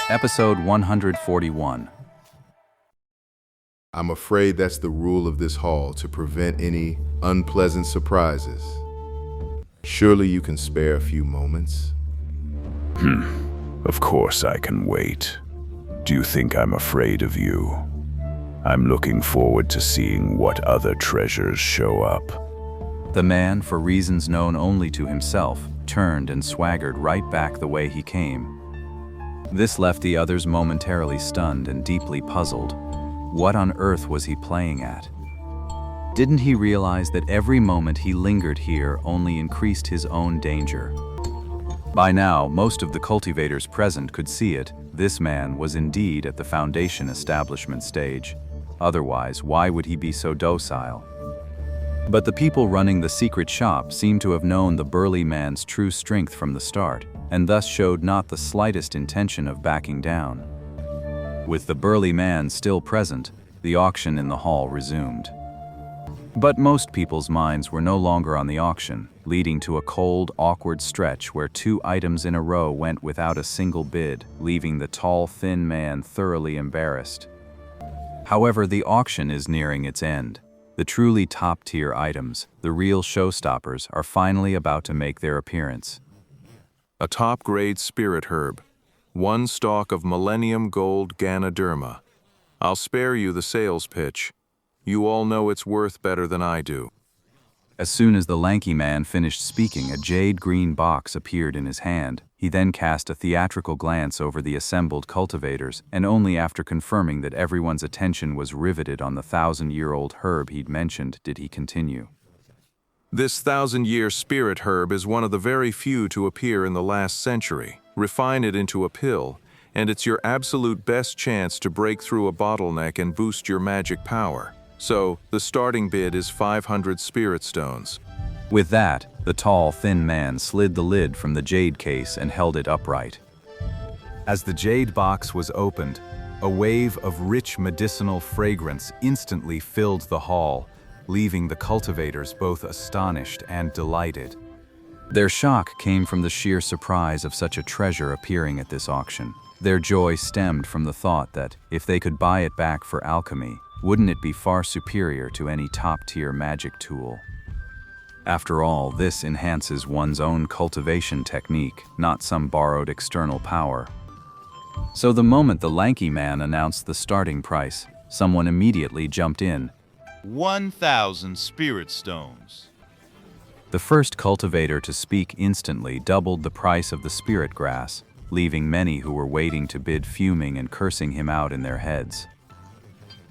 Episode 141. I'm afraid that's the rule of this hall to prevent any unpleasant surprises. Surely you can spare a few moments? Of course I can wait. Do you think I'm afraid of you? I'm looking forward to seeing what other treasures show up. The man, for reasons known only to himself, turned and swaggered right back the way he came. This left the others momentarily stunned and deeply puzzled. What on earth was he playing at? Didn't he realize that every moment he lingered here only increased his own danger? By now, most of the cultivators present could see it. This man was indeed at the Foundation establishment stage. Otherwise, why would he be so docile? But the people running the secret shop seemed to have known the burly man's true strength from the start, and thus showed not the slightest intention of backing down. With the burly man still present, the auction in the hall resumed. But most people's minds were no longer on the auction, leading to a cold, awkward stretch where 2 items in a row went without a single bid, leaving the tall, thin man thoroughly embarrassed. However, the auction is nearing its end. The truly top-tier items, the real showstoppers, are finally about to make their appearance. A top-grade spirit herb. 1 stalk of Millennium Gold Ganoderma. I'll spare you the sales pitch. You all know its worth better than I do. As soon as the lanky man finished speaking, a jade-green box appeared in his hand. He then cast a theatrical glance over the assembled cultivators, and only after confirming that everyone's attention was riveted on the 1,000-year-old herb he'd mentioned did he continue. This 1,000-year spirit herb is one of the very few to appear in the last century. Refine it into a pill, and it's your absolute best chance to break through a bottleneck and boost your magic power. So, the starting bid is 500 spirit stones. With that, the tall, thin man slid the lid from the jade case and held it upright. As the jade box was opened, a wave of rich medicinal fragrance instantly filled the hall, leaving the cultivators both astonished and delighted. Their shock came from the sheer surprise of such a treasure appearing at this auction. Their joy stemmed from the thought that, if they could buy it back for alchemy, wouldn't it be far superior to any top-tier magic tool? After all, this enhances one's own cultivation technique, not some borrowed external power. So the moment the lanky man announced the starting price, someone immediately jumped in. 1,000 spirit stones. The first cultivator to speak instantly doubled the price of the spirit grass, leaving many who were waiting to bid fuming and cursing him out in their heads.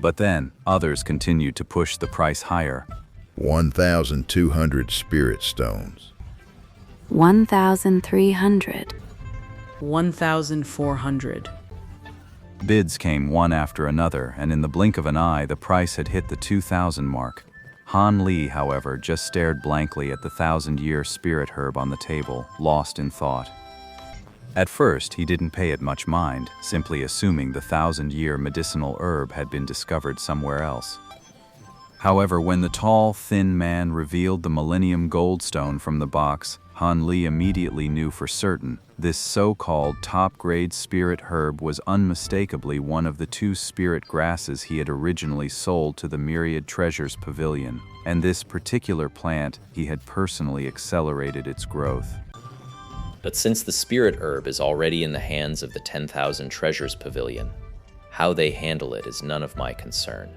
But then, others continued to push the price higher. 1,200 spirit stones. 1,300. 1,400. Bids came one after another, and in the blink of an eye, the price had hit the 2,000 mark. Han Li, however, just stared blankly at the 1,000-year spirit herb on the table, lost in thought. At first, he didn't pay it much mind, simply assuming the 1,000-year medicinal herb had been discovered somewhere else. However, when the tall, thin man revealed the Millennium Goldstone from the box, Han Li immediately knew for certain this so-called top-grade spirit herb was unmistakably one of the 2 spirit grasses he had originally sold to the Myriad Treasures Pavilion, and this particular plant he had personally accelerated its growth. But since the spirit herb is already in the hands of the 10,000 Treasures Pavilion, how they handle it is none of my concern.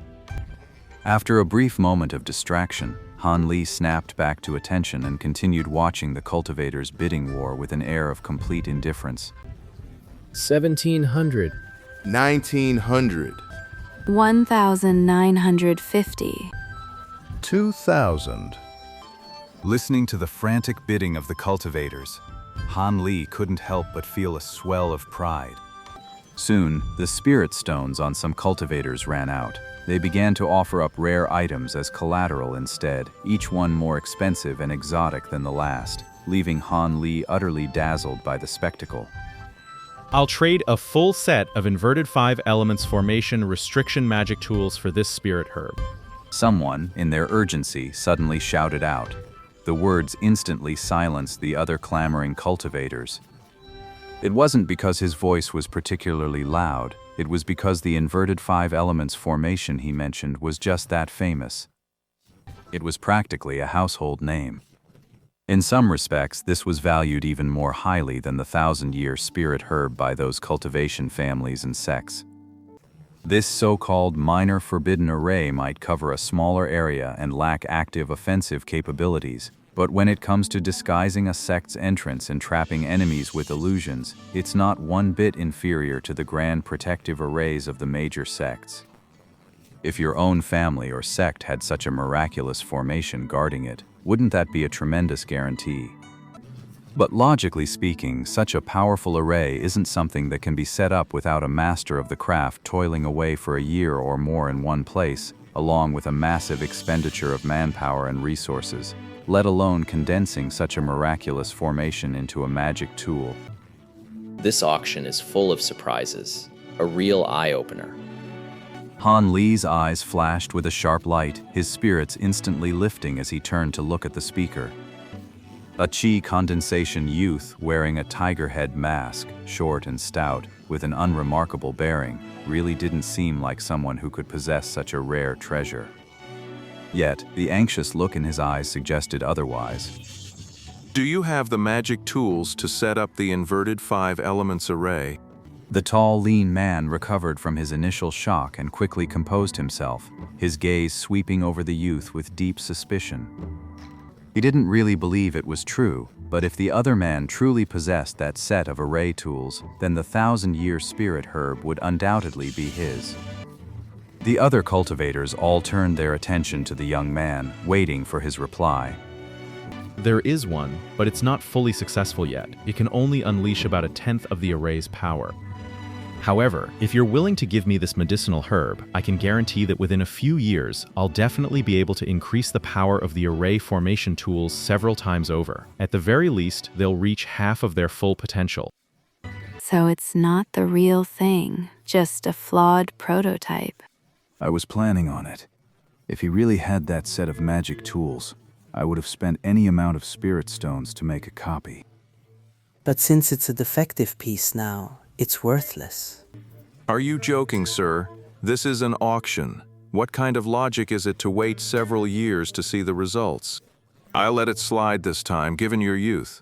After a brief moment of distraction, Han Li snapped back to attention and continued watching the cultivators' bidding war with an air of complete indifference. 1,700. 1,900. 1,950. 2,000. Listening to the frantic bidding of the cultivators, Han Li couldn't help but feel a swell of pride. Soon, the spirit stones on some cultivators ran out. They began to offer up rare items as collateral instead, each one more expensive and exotic than the last, leaving Han Li utterly dazzled by the spectacle. I'll trade a full set of inverted 5 elements formation restriction magic tools for this spirit herb. Someone, in their urgency, suddenly shouted out. The words instantly silenced the other clamoring cultivators. It wasn't because his voice was particularly loud, it was because the inverted 5 elements formation he mentioned was just that famous. It was practically a household name. In some respects, this was valued even more highly than the 1,000-year spirit herb by those cultivation families and sects. This so-called minor forbidden array might cover a smaller area and lack active offensive capabilities, but when it comes to disguising a sect's entrance and trapping enemies with illusions, it's not one bit inferior to the grand protective arrays of the major sects. If your own family or sect had such a miraculous formation guarding it, wouldn't that be a tremendous guarantee? But logically speaking, such a powerful array isn't something that can be set up without a master of the craft toiling away for a year or more in one place, along with a massive expenditure of manpower and resources, let alone condensing such a miraculous formation into a magic tool. This auction is full of surprises, a real eye-opener. Han Li's eyes flashed with a sharp light, his spirits instantly lifting as he turned to look at the speaker. A chi condensation youth wearing a tiger head mask, short and stout, with an unremarkable bearing, really didn't seem like someone who could possess such a rare treasure. Yet, the anxious look in his eyes suggested otherwise. Do you have the magic tools to set up the inverted 5 elements array? The tall, lean man recovered from his initial shock and quickly composed himself, his gaze sweeping over the youth with deep suspicion. He didn't really believe it was true, but if the other man truly possessed that set of array tools, then the 1,000-year spirit herb would undoubtedly be his. The other cultivators all turned their attention to the young man, waiting for his reply. There is one, but it's not fully successful yet. It can only unleash about 1/10 of the array's power. However, if you're willing to give me this medicinal herb, I can guarantee that within a few years, I'll definitely be able to increase the power of the array formation tools several times over. At the very least, they'll reach half of their full potential. So it's not the real thing, just a flawed prototype. I was planning on it. If he really had that set of magic tools, I would have spent any amount of spirit stones to make a copy. But since it's a defective piece now, it's worthless. Are you joking, sir? This is an auction. What kind of logic is it to wait several years to see the results? I'll let it slide this time, given your youth.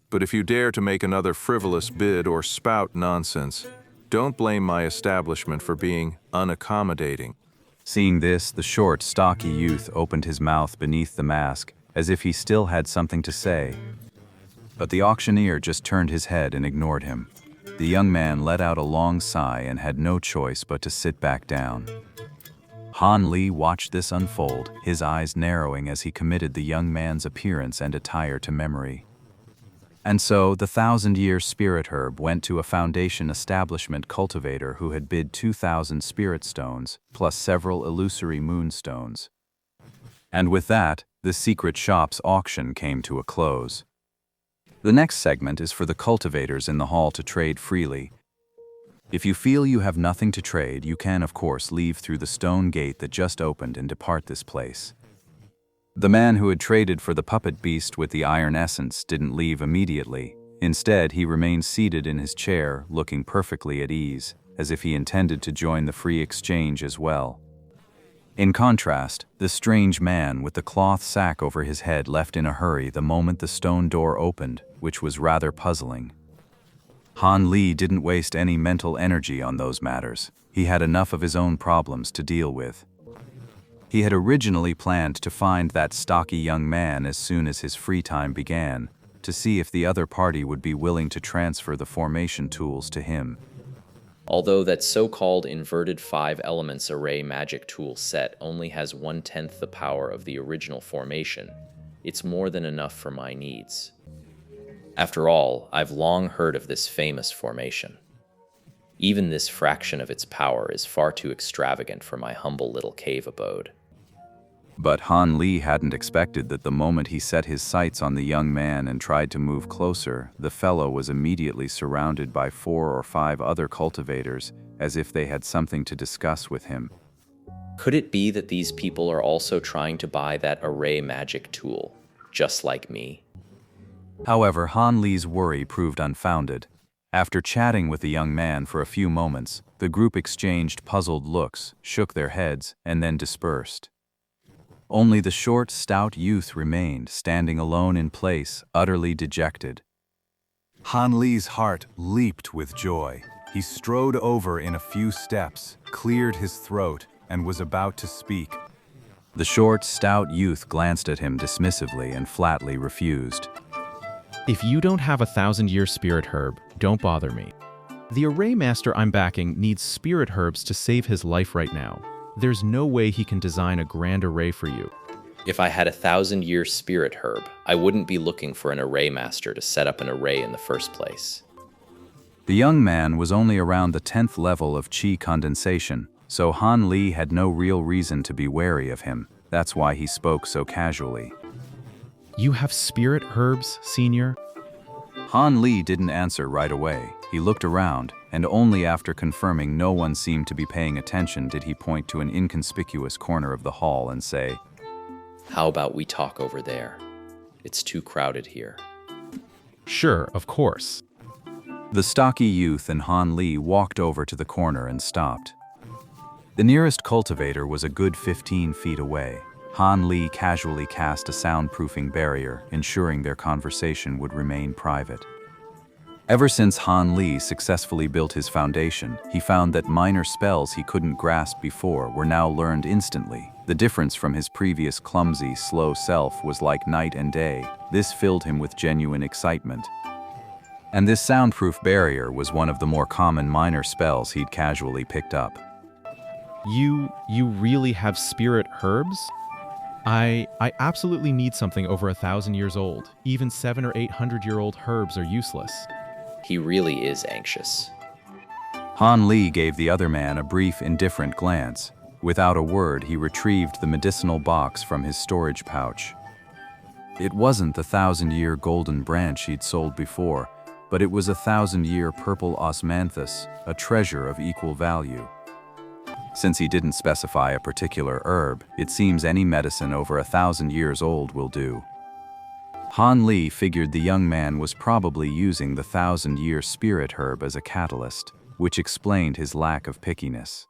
But if you dare to make another frivolous bid or spout nonsense, don't blame my establishment for being unaccommodating. Seeing this, the short, stocky youth opened his mouth beneath the mask, as if he still had something to say. But the auctioneer just turned his head and ignored him. The young man let out a long sigh and had no choice but to sit back down. Han Li watched this unfold, his eyes narrowing as he committed the young man's appearance and attire to memory. And so, the 1,000-year spirit herb went to a foundation establishment cultivator who had bid 2,000 spirit stones, plus several illusory moonstones. And with that, the secret shop's auction came to a close. The next segment is for the cultivators in the hall to trade freely. If you feel you have nothing to trade, you can, of course, leave through the stone gate that just opened and depart this place. The man who had traded for the puppet beast with the iron essence didn't leave immediately. Instead, he remained seated in his chair, looking perfectly at ease, as if he intended to join the free exchange as well. In contrast, the strange man with the cloth sack over his head left in a hurry the moment the stone door opened, which was rather puzzling. Han Li didn't waste any mental energy on those matters. He had enough of his own problems to deal with. He had originally planned to find that stocky young man as soon as his free time began, to see if the other party would be willing to transfer the formation tools to him. Although that so-called inverted 5 elements array magic tool set only has 1/10 the power of the original formation, it's more than enough for my needs. After all, I've long heard of this famous formation. Even this fraction of its power is far too extravagant for my humble little cave abode. But Han Li hadn't expected that the moment he set his sights on the young man and tried to move closer, the fellow was immediately surrounded by 4 or 5 other cultivators, as if they had something to discuss with him. Could it be that these people are also trying to buy that array magic tool, just like me? However, Han Li's worry proved unfounded. After chatting with the young man for a few moments, the group exchanged puzzled looks, shook their heads, and then dispersed. Only the short, stout youth remained, standing alone in place, utterly dejected. Han Li's heart leaped with joy. He strode over in a few steps, cleared his throat, and was about to speak. The short, stout youth glanced at him dismissively and flatly refused. If you don't have a 1,000-year spirit herb, don't bother me. The array master I'm backing needs spirit herbs to save his life right now. There's no way he can design a grand array for you. If I had a 1,000-year spirit herb, I wouldn't be looking for an array master to set up an array in the first place. The young man was only around the 10th level of chi condensation, so Han Li had no real reason to be wary of him. That's why he spoke so casually. You have spirit herbs, senior? Han Li didn't answer right away. He looked around, and only after confirming no one seemed to be paying attention did he point to an inconspicuous corner of the hall and say, How about we talk over there? It's too crowded here. Sure, of course. The stocky youth and Han Li walked over to the corner and stopped. The nearest cultivator was a good 15 feet away. Han Li casually cast a soundproofing barrier, ensuring their conversation would remain private. Ever since Han Li successfully built his foundation, he found that minor spells he couldn't grasp before were now learned instantly. The difference from his previous clumsy, slow self was like night and day. This filled him with genuine excitement. And this soundproof barrier was one of the more common minor spells he'd casually picked up. You really have spirit herbs? I absolutely need something over 1,000 years old. Even 700- or 800-year-old herbs are useless. He really is anxious. Han Li gave the other man a brief, indifferent glance. Without a word, he retrieved the medicinal box from his storage pouch. It wasn't the 1,000-year golden branch he'd sold before, but it was a 1,000-year purple osmanthus, a treasure of equal value. Since he didn't specify a particular herb, it seems any medicine over 1,000 years old will do. Han Li figured the young man was probably using the 1,000-year spirit herb as a catalyst, which explained his lack of pickiness.